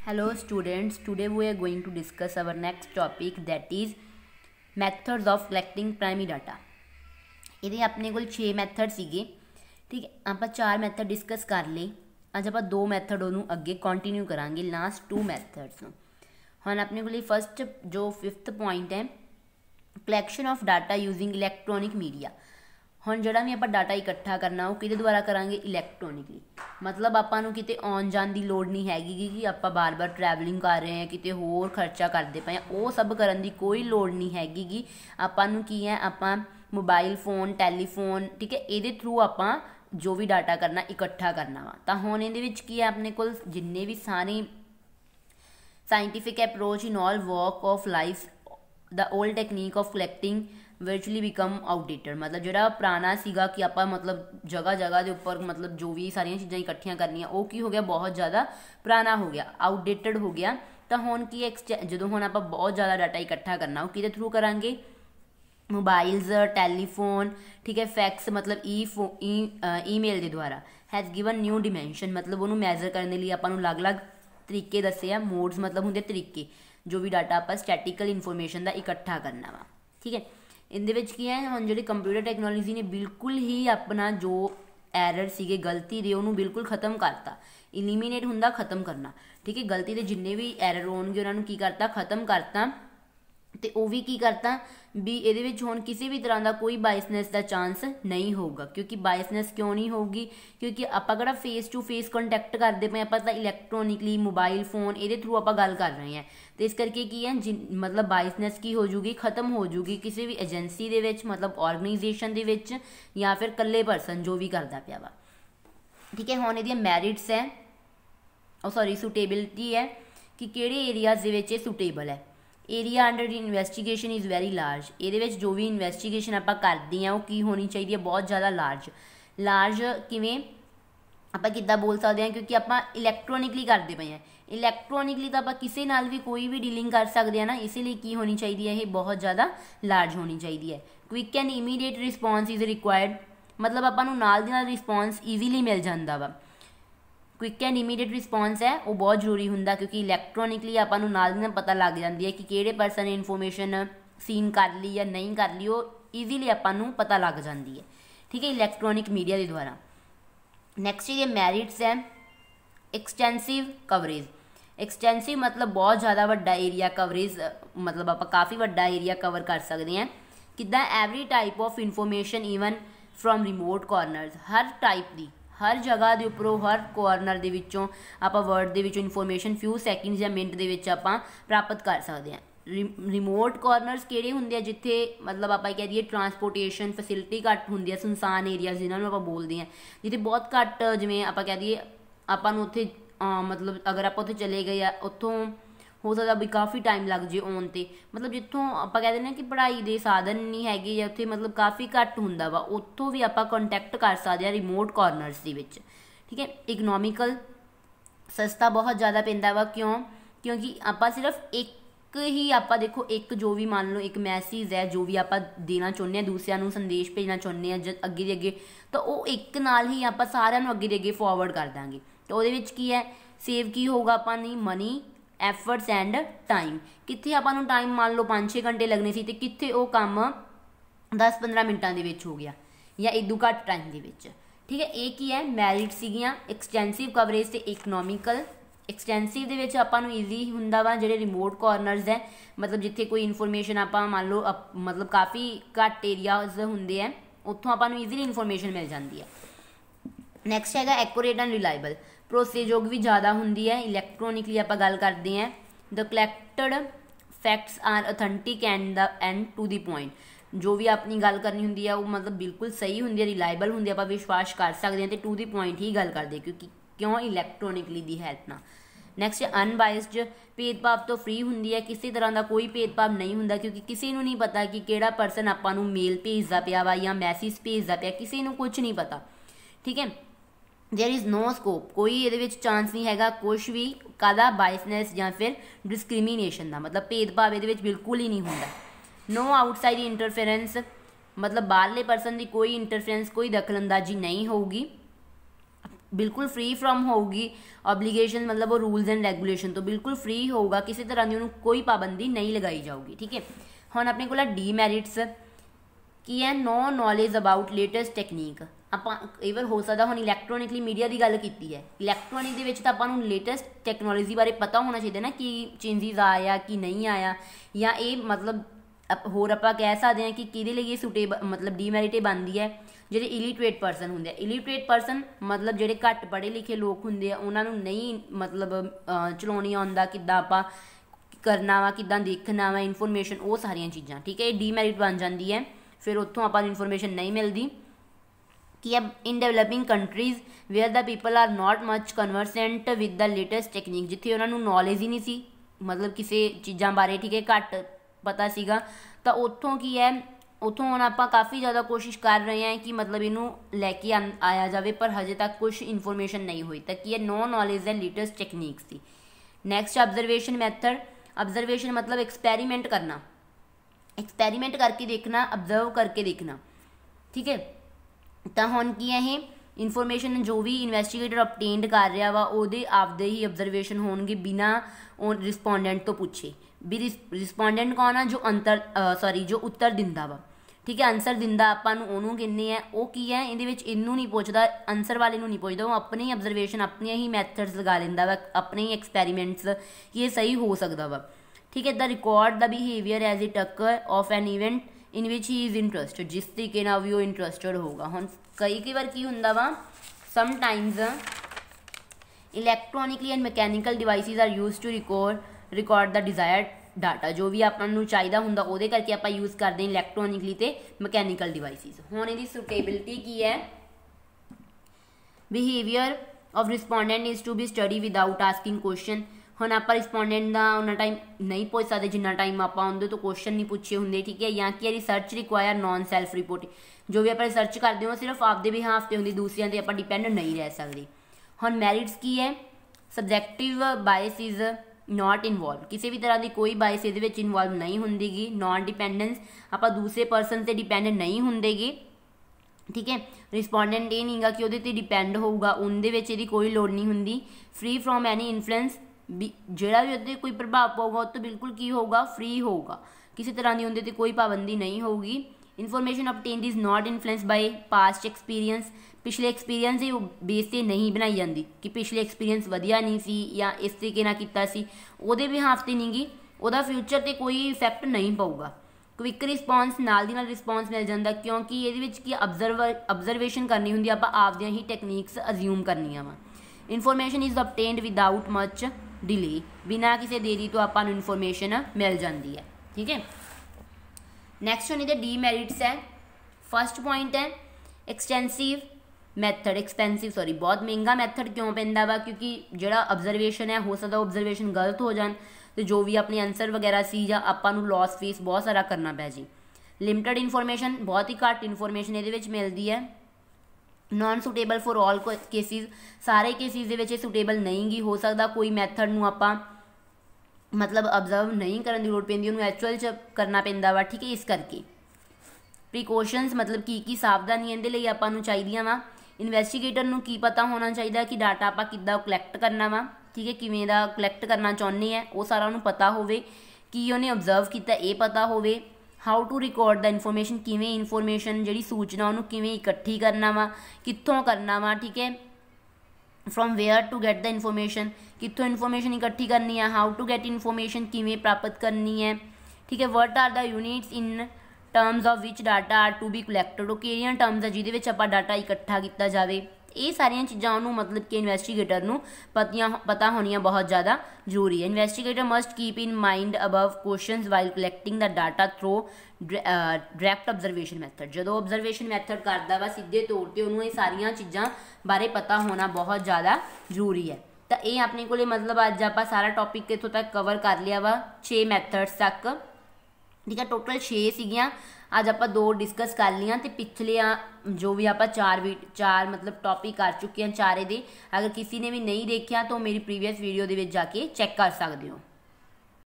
Hello students, today we are going to discuss our next topic that is methods of collecting primary data। ਇਹਦੇ ਆਪਣੇ ਕੋਲ 6 method ਸੀਗੇ। ਠੀਕ ਹੈ, ਆਪਾਂ 4 ਮੈਥਡ ਡਿਸਕਸ ਕਰ ਲਏ। ਅੱਜ ਆਪਾਂ 2 ਮੈਥਡ ਉਹਨੂੰ ਅੱਗੇ ਕੰਟੀਨਿਊ ਕਰਾਂਗੇ ਲਾਸਟ 2 ਮੈਥਡਸ ਨੂੰ। ਹੁਣ ਆਪਣੇ ਕੋਲ ਫਸਟ ਜੋ 5th ਪੁਆਇੰਟ ਹੈ collection of data using electronic media. ਹੁਣ ਜਿਹੜਾ ਵੀ ਆਪਾਂ ਡਾਟਾ ਇਕੱਠਾ ਕਰਨਾ ਉਹ ਕਿਹਦੇ ਦੁਆਰਾ ਕਰਾਂਗੇ, ਇਲੈਕਟ੍ਰੋਨਿਕਲੀ। ਮਤਲਬ ਆਪਾਂ ਨੂੰ ਕਿਤੇ ਆਉਣ ਜਾਣ ਦੀ ਲੋੜ ਨਹੀਂ ਹੈਗੀ ਕਿ ਆਪਾਂ ਬਾਰ-ਬਾਰ ਟਰੈਵਲਿੰਗ ਕਰ ਰਹੇ ਹਾਂ, ਕਿਤੇ ਹੋਰ ਖਰਚਾ ਕਰਦੇ ਪਏ ਹਾਂ, ਉਹ ਸਭ ਕਰਨ ਦੀ ਕੋਈ ਲੋੜ ਨਹੀਂ ਹੈਗੀ ਗੀ। ਆਪਾਂ ਨੂੰ ਕੀ ਹੈ, ਆਪਾਂ ਮੋਬਾਈਲ ਫੋਨ, ਟੈਲੀਫੋਨ, ਠੀਕ ਹੈ, ਇਹਦੇ ਥਰੂ ਆਪਾਂ ਜੋ ਵੀ ਡਾਟਾ ਕਰਨਾ ਇਕੱਠਾ ਕਰਨਾ ਵਾ। ਤਾਂ ਹੁਣ ਇਹਦੇ ਵਿੱਚ ਕੀ ਹੈ, ਆਪਣੇ ਕੋਲ ਜਿੰਨੇ ਵੀ ਸਾਰੇ scientific approach in all walk of life the old technique of collecting virtually become outdated. मतलब जो पुराना सीगा कि आप मतलब जगह जगह के उपर मतलब जो भी सारिया चीज़ा इकट्ठिया करनिया वो की हो गया, बहुत ज़्यादा पुराना हो गया, आउटडेटेड हो गया। तो हुण की जो हुण आप बहुत ज़्यादा डाटा इकट्ठा करना वो किहदे थ्रू करांगे, मोबाइल्स, टैलीफोन, ठीक है, फैक्स मतलब ईमेल के द्वारा। हैज़ गिवन न्यू डिमेंशन, मतलब उन्होंने मैजर करने लिए आपां नूं अलग अलग तरीके दसे आ। मोड्स मतलब होंगे तरीके जो भी डाटा आप स्टैटिकल इन्फॉर्मेशन का इकट्ठा करना वा। ठीक है, इहदे विच की है हुण जिहड़ी कंप्यूटर टैक्नोलॉजी ने बिल्कुल ही अपना जो एरर सीगे गलती दे उन्होंने बिल्कुल खत्म करता। इलीमीनेट हुंदा खत्म करना। ठीक है, गलती के जिन्ने भी एरर होणगे उन्होंने की करता, खत्म करता। तो वह भी की करता भी ये हुण किसी भी तरह का कोई बायसनैस का चांस नहीं होगा। क्योंकि बायसनैस क्यों नहीं होगी, क्योंकि आप फेस टू फेस कंटैक्ट करते पे, आप इलैक्ट्रोनिकली मोबाइल फोन ये थ्रू आप गल कर रहे हैं। तो इस करके की है मतलब बायसनैस की हो जूगी, खत्म हो जूगी किसी भी एजेंसी दे विच, मतलब ऑर्गेनाइजेशन दे विच, या फिर कल्ले परसन जो भी करता पाया वा। ठीक है, हुण इहदियां मैरिट्स है सॉरी सुटेबिलिटी है कि किहड़े एरियाज दे विच सुटेबल है। Area under investigation is very large. ये जो भी इन्वैसटीगेशन आप करते हैं वो की होनी चाहिए, बहुत ज़्यादा लार्ज किवें आप किद्दां बोल सकते हैं, क्योंकि आप इलैक्ट्रोनिकली करते पे हैं। इलैक्ट्रोनिकली तो आप किसी नाल भी कोई भी डीलिंग कर सकते हैं ना, इसलिए की होनी चाहिए, ये बहुत ज़्यादा लार्ज होनी चाहिए है। Quick and immediate response is required, मतलब आपको नाल दी नाल रिस्पॉन्स ईजीली मिल जाता वा। क्विक एंड इमीडिएट रिस्पॉन्स है वो बहुत जरूरी होंगे, क्योंकि इलैक्ट्रोनिकली आपको नाल दी नाल पता लग जाती है कि किहड़े परसन ने इन्फॉर्मेशन सीन कर ली या नहीं कर ली, वो ईजीली आपको पता लग जाती है। ठीक है, इलैक्ट्रोनिक मीडिया के द्वारा। नैक्सट ये मैरिट्स है एक्सटेंसिव कवरेज। एक्सटेंसिव मतलब बहुत ज़्यादा वड्डा एरिया कवरेज, मतलब आप काफ़ी वड्डा एरिया कवर कर सकते हैं। किद्दां every type of information even from remote corners, हर टाइप की हर जगह के उपरों हर कॉर्नर के विचों आप वर्ड के विचों इन्फॉर्मेशन फ्यू सैकेंड्स या मिनट के आप प्राप्त कर सकते हैं। रिमोट कॉर्नर्स किहड़े हुंदे आ जिथे मतलब आप कह दीए ट्रांसपोर्टेशन फैसिलिटी घट होंदी है, सुनसान एरियाज जिन्होंने आप बोलते हैं, जिथे बहुत घट जिवें आप कह दीए आपां नूं उत्थे मतलब अगर आप उत्थे चले गए उत्थों हो सकता भी काफ़ी टाइम लग जाए आउण ते, मतलब जितों आप कह दें कि पढ़ाई के साधन नहीं हैगे या उत्थे मतलब काफ़ी घट हुंदा वा, उत्थों भी आप कंटैक्ट कर सकते हैं रिमोट कॉर्नर्स दे विच। ठीक है, इकनॉमिकल सस्ता बहुत ज़्यादा पैंदा वा, क्यों, क्योंकि आप सिर्फ एक ही आप देखो एक जो भी मान लो एक मैसेज है जो भी आप देना चाहुंदे हैं, दूसरिਆਂ ਨੂੰ संदेश भेजना चाहुंदे हैं अगे दे अगे, तो वो एक नाल ही आप सारिਆਂ ਨੂੰ अगे दे अगे फॉरवर्ड कर देंगे। तो वो की है सेव की होगा अपनी मनी, एफर्ट्स एंड टाइम। कित्थे आपां टाइम मान लो 5-6 घंटे लगने सी, ते कित्थे वो काम 10-15 मिनटां दे विच हो गया या इदू घट टाइम दे विच। ठीक है, ये की है मैरिट सीगियां एक्सटेंसिव कवरेज ते इकनॉमिकल। एक्सटेंसिव दे विच आपां नूं ईजी हुंदा वा जिहड़े रिमोट कॉर्नर्स है, मतलब जिथे कोई इन्फॉर्मेशन आप मान लो मतलब काफ़ी घट एरियाज हुंदे हैं, उत्थों आपां नूं ईजीली इन्फॉर्मेशन मिल जाती है। नैक्सट है एक्यूरेट एंड रिलायबल। भरोसेयोग भी ज़्यादा होंगी है। इलैक्ट्रोनिकली आप गल करते हैं the collected facts are authentic and to the point. जो भी अपनी गल करनी होंगी है वो मतलब बिल्कुल सही होंगी है, रिलायबल होंगी, आप विश्वास कर सकते हैं, तो टू द पॉइंट ही गल करते, क्योंकि क्यों इलैक्ट्रोनिकली की हेल्प ना। नैक्सट अनबायस्ड, भेदभाव तो फ्री होंगी है, किसी तरह का कोई भेदभाव नहीं होंगे, क्योंकि किसी को नहीं पता कि किहड़ा परसन आपां नूं मेल भेजदा पिया वा या मैसेज भेजदा पिया, किसी को कुछ नहीं पता। ठीक है, देयर इज़ नो स्कोप, कोई ये चांस नहीं हैगा कुछ भी कादा बायसनैस या फिर डिस्क्रिमीनेशन का, मतलब भेदभाव ये बिल्कुल ही नहीं होंदा। नो आउटसाइड इंटरफेरेंस, मतलब बाहरले परसन की कोई इंटरफेरेंस कोई दखलअंदाजी नहीं होगी। बिल्कुल फ्री फ्रॉम होगी ऑब्लीगेशन, मतलब वो रूल्स एंड रेगूलेशन तो बिल्कुल फ्री होगा, किसी तरह की उन्होंने कोई पाबंदी नहीं लगाई जाऊगी। ठीक है, हुण अपने कोल डीमैरिट्स की है, no knowledge about latest technique. ਆਪਾਂ ਕਈ ਵਾਰ ਹੋ ਸਕਦਾ ਹੁਣ ਇਲੈਕਟ੍ਰੋਨਿਕਲੀ ਮੀਡੀਆ ਦੀ ਗੱਲ ਕੀਤੀ ਹੈ, ਇਲੈਕਟ੍ਰੋਨਿਕ ਦੇ ਵਿੱਚ ਤਾਂ ਆਪਾਂ ਨੂੰ ਲੇਟੈਸਟ ਟੈਕਨੋਲੋਜੀ ਬਾਰੇ ਪਤਾ ਹੋਣਾ ਚਾਹੀਦਾ ਨਾ, ਕੀ ਚੇਂਜਿਸ ਆਇਆ ਕੀ ਨਹੀਂ ਆਇਆ, ਜਾਂ ਇਹ ਮਤਲਬ ਹੋਰ ਆਪਾਂ ਕਹਿ ਸਕਦੇ ਹਾਂ ਕਿ ਕਿਹਦੇ ਲਈ ਇਹ ਸੁਟੇਬਲ ਮਤਲਬ ਡੀਮੈਰਿਟ ਬਣਦੀ ਹੈ, ਜਿਹੜੇ ਇਲੀਟਰੇਟ ਪਰਸਨ ਹੁੰਦੇ ਆ। ਇਲੀਟਰੇਟ ਪਰਸਨ ਮਤਲਬ ਜਿਹੜੇ ਘੱਟ ਪੜ੍ਹੇ ਲਿਖੇ ਲੋਕ ਹੁੰਦੇ ਆ, ਉਹਨਾਂ ਨੂੰ ਨਹੀਂ ਮਤਲਬ ਚਲਾਉਣੀ ਆਉਂਦਾ, ਕਿੱਦਾਂ ਆਪਾਂ ਕਰਨਾ ਵਾ, ਕਿੱਦਾਂ ਦੇਖਣਾ ਵਾ ਇਨਫੋਰਮੇਸ਼ਨ, ਉਹ ਸਾਰੀਆਂ ਚੀਜ਼ਾਂ। ਠੀਕ ਹੈ, ਇਹ ਡੀਮੈਰਿਟ ਬਣ ਜਾਂਦੀ ਹੈ, ਫਿਰ ਉੱਥੋਂ ਆਪਾਂ ਨੂੰ ਇਨਫੋਰਮੇਸ਼ਨ ਨਹੀਂ ਮਿਲਦੀ। कि अब in developing countries where the people are not much conversant with the latest technique, जिथे उन्होंने नॉलेज ही नहीं सी मतलब किसी चीज़ों बारे, ठीक है, घट पता सीगा, तो उत्थों की है उत्थों हुण आपां काफ़ी ज़्यादा कोशिश कर रहे हैं कि मतलब इनू लैके आया जाए, पर हजे तक कुछ इन्फॉर्मेशन नहीं हुई, तो की है नो नॉलेज है लेटेस्ट टेक्नीक्स की। नैक्सट ऑब्जरवेशन मैथड, ऑब्जरवेशन मतलब एक्सपेरीमेंट करना, एक्सपेरीमेंट करके देखना, ऑब्जर्व करके देखना। ठीक है, तो हुण की है इनफॉर्मेशन जो भी इन्वेस्टिगेटर अपटेंड कर रहा वा उहदे आपदे ही ऑब्जरवेशन होणगे बिना रिस्पोंडेंट तो पूछे। भी रिस्पोंडेंट कौन आ, जो जो उत्तर दिंदा वा। ठीक है, आंसर दिंदा आपां नूं ओनूं कहने हैं, वो की है इहदे विच इनू नहीं पुछदा, आंसर वाले नूं नहीं पुछदा, वो अपने ही ऑब्जरवेशन अपने ही मैथड्स लगा लैंदा वा, अपने ही एक्सपेरीमेंट्स कि ये सही हो सकता वा। ठीक है, the record the behaviour as it occur of an event in which he is interested, जिस तरीके नाल भी वो इंटरस्टेड होगा। हुण कई बार की हुंदा वा, sometimes electronically and mechanical devices are use to record the desired data, जो भी आपां नूं चाहीदा हुंदा उहदे करके आपां यूज़ करते हैं इलैक्ट्रॉनिकली ते मैकेनिकल डिवाइसिस। हुण इहदी सुटेबिलिटी की है, behaviour of respondent is to be study without asking question. हुण आपां रिस्पोंडेंट का उन्ना टाइम नहीं पूछ सकते जिन्ना टाइम आपां उहदे तो क्वेश्चन नहीं पूछे होंगे। ठीक है, या कि research require non self reporting, जो भी आप रिसर्च करते हो सिर्फ आपके बिहाफ से होंगी, दूसरों पर आप डिपेंड नहीं रह सकते। हुण मैरिट्स की है, सबजैक्टिव बायस इज़ नॉट इनवॉल्व, किसी भी तरह की कोई बायस ये इनवॉल्व नहीं होंगी। नॉन डिपेंडेंस, आप दूसरे परसन से डिपेंड नहीं होंगे। ठीक है, रिस्पोंडेंट ये नहीं गा कि वो डिपेंड होगा, उनके कोई लोड़ नहीं होंगी। फ्री फ्रॉम एनी इन्फ्लुएंस, भी जोड़ा भी उत्ते कोई प्रभाव पाऊगा तो बिल्कुल की होगा, फ्री होगा, किसी तरह की उनके कोई पाबंदी नहीं होगी। Information obtained is not influence by past experience, पिछले एक्सपीरियंस ही बेस से नहीं बनाई जाती कि पिछले एक्सपीरियंस वधिया नहीं सी या इस तरीके ना किया सी, उहदे बिहाफ ते नहीं गी, उहदा फ्यूचर ते कोई इफैक्ट नहीं पऊगा। क्विक रिस्पॉन्स, नाल दी नाल रिस्पॉन्स मिल जाता, क्योंकि ये की ऑब्जरवेशन करनी होंगी, आप आपदियां ही टैक्नीक्स अज्यूम करनियां वा। Information is obtained without much delay, बिना किसी देरी तो आपको इन्फॉर्मेशन मिल जाती है। ठीक है, नैक्सट होने डीमैरिट्स है। फर्स्ट पॉइंट है एक्सटेंसिव मैथड, एक्सपेंसिव सॉरी बहुत महंगा मैथड क्यों पैंदा वा, क्योंकि जोड़ा ऑब्जरवेशन है हो सकता ऑब्जरवेशन गलत हो जाए तो जो भी अपने आंसर वगैरह सी या आपां नूं लॉस फेस बहुत सारा करना पै जी। लिमिटेड इन्फॉर्मेशन, बहुत ही घट इन्फॉर्मेशन ये मिलती है। Non suitable for all cases, सारे केसिस के सुटेबल नहीं गी हो सकता, कोई मैथड नूं आपां मतलब ऑब्जर्व नहीं करने की लोड़ पैंदी, उन्होंने एक्चुअल च करना पैंदा वा। ठीक है, इस करके प्रिकॉशनस मतलब की सावधानियां इहदे लई आपां नूं चाहीदियां वा। इन्वेस्टिगेटर नूं की पता होना चाहिए कि डाटा आपां किद्दां कलैक्ट करना वा, ठीक है, किवें दा कलैक्ट करना चाहुंदे आ वो सारा उन्हें पता होवे, कि उन्हें ऑब्जर्व किया ये पता होवे। How to record the information, किवें इन्फॉर्मेशन जिहड़ी सूचना उन्होंने किवें इकट्ठी करना वा, कित्थों करना वा। ठीक है, from where to get the information, कित्थों इन्फॉर्मेशन इकट्ठी करनी है। हाउ टू गैट इन्फॉर्मेशन, किवें प्राप्त करनी है। ठीक है, what are the units in terms of which data are to be collected, किहड़ियां टर्म्स है जिहदे विच आपां डाटा इकट्ठा किया जाए। ये सारिया चीज़ां उन्होंने मतलब कि इन्वेस्टिगेटर नूं पता होनियां बहुत ज़्यादा जरूरी है। Investigator must keep in mind above questions while collecting the data through direct observation method, जो ऑब्जरवेशन मैथड करता वा सीधे तौर पर उन्होंने ये सारिया चीज़ां बारे पता होना बहुत ज़्यादा जरूरी है। तो ये अपने को मतलब अज आप सारा टॉपिक इत्थों तक कवर कर लिया वा, 6 मैथड्स तक। ठीक है, टोटल 6 सीगियां, अज आप 2 डिस्कस कर लिया, तो पिछले जो भी आप 4 मतलब टॉपिक कर चुके हैं चारे दे। अगर किसी ने भी नहीं देखा तो मेरी प्रीवियस वीडियो दे विच जाके चैक कर सकते हो।